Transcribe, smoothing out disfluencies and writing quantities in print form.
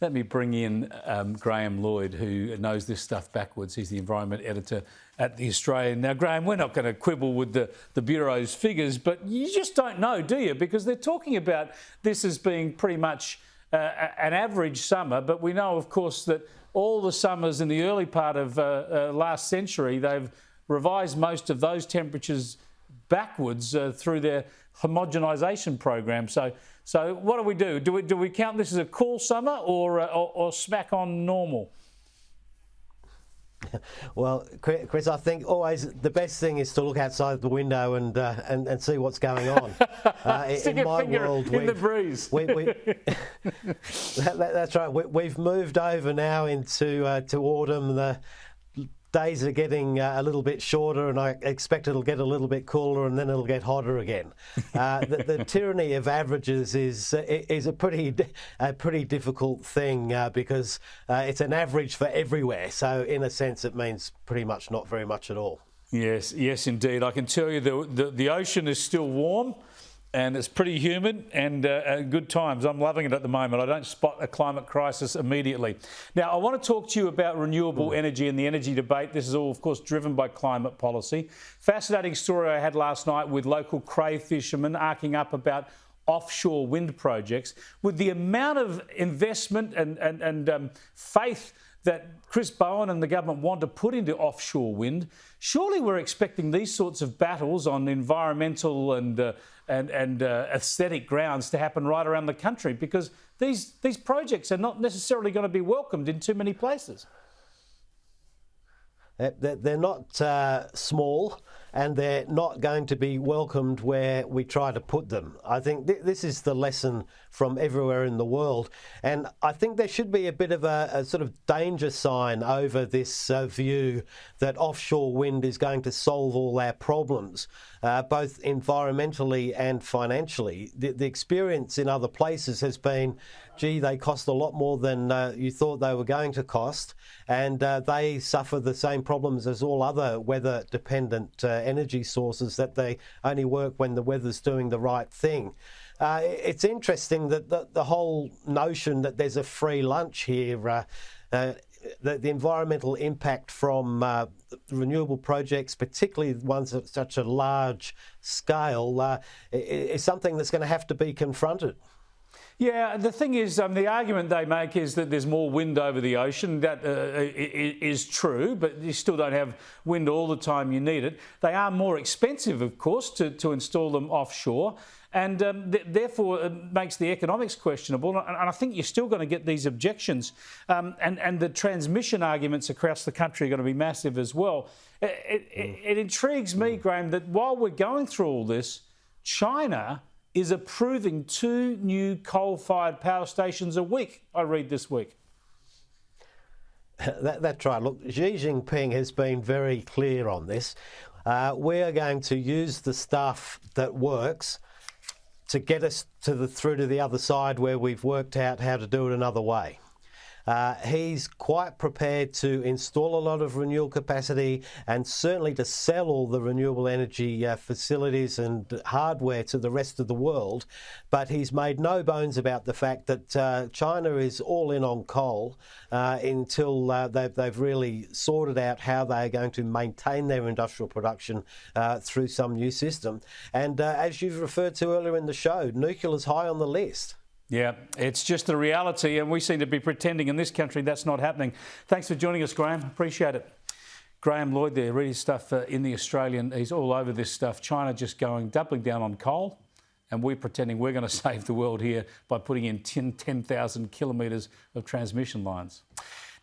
Let me bring in Graham Lloyd, who knows this stuff backwards. He's the environment editor at The Australian. Now, Graham, we're not going to quibble with the Bureau's figures, but you just don't know, do you? Because they're talking about this as being pretty much an average summer, but we know, of course, that all the summers in the early part of last century, they've revised most of those temperatures backwards through their homogenisation program. So what do we do? Do we count this as a cool summer or smack on normal? Well, Chris, I think always the best thing is to look outside the window and see what's going on. Stick in your my finger world, in the breeze. That's right. We've moved over now into autumn. The days are getting a little bit shorter, and I expect it'll get a little bit cooler, and then it'll get hotter again. The tyranny of averages is a pretty difficult thing because it's an average for everywhere. So in a sense, it means pretty much not very much at all. Yes, indeed. I can tell you the ocean is still warm. And it's pretty humid and good times. I'm loving it at the moment. I don't spot a climate crisis immediately. Now, I want to talk to you about renewable energy and the energy debate. This is all, of course, driven by climate policy. Fascinating story I had last night with local crayfish fishermen arcing up about offshore wind projects. With the amount of investment and faith that Chris Bowen and the government want to put into offshore wind, surely we're expecting these sorts of battles on environmental and aesthetic grounds to happen right around the country, because these projects are not necessarily going to be welcomed in too many places. They're not small, and they're not going to be welcomed where we try to put them. I think this is the lesson from everywhere in the world. And I think there should be a bit of a sort of danger sign over this view that offshore wind is going to solve all our problems, both environmentally and financially. The experience in other places has been, gee, they cost a lot more than you thought they were going to cost, and they suffer the same problems as all other weather-dependent energy sources, that they only work when the weather's doing the right thing. It's interesting that the whole notion that there's a free lunch here, the environmental impact from renewable projects, particularly ones at such a large scale, is something that's going to have to be confronted. Yeah, the thing is, the argument they make is that there's more wind over the ocean. That is true, but you still don't have wind all the time you need it. They are more expensive, of course, to install them offshore, and therefore it makes the economics questionable. And I think you're still going to get these objections, and the transmission arguments across the country are going to be massive as well. It intrigues me, Graham, that while we're going through all this, China is approving 2 new coal-fired power stations a week, I read this week. That's right. Look, Xi Jinping has been very clear on this. We are going to use the stuff that works to get us through to the other side, where we've worked out how to do it another way. He's quite prepared to install a lot of renewable capacity, and certainly to sell all the renewable energy facilities and hardware to the rest of the world. But he's made no bones about the fact that China is all in on coal until they've really sorted out how they're going to maintain their industrial production through some new system. And as you've referred to earlier in the show, nuclear is high on the list. Yeah, it's just the reality, and we seem to be pretending in this country that's not happening. Thanks for joining us, Graham. Appreciate it. Graham Lloyd there, reading stuff in The Australian. He's all over this stuff. China just doubling down on coal, and we're pretending we're going to save the world here by putting in 10,000 kilometres of transmission lines.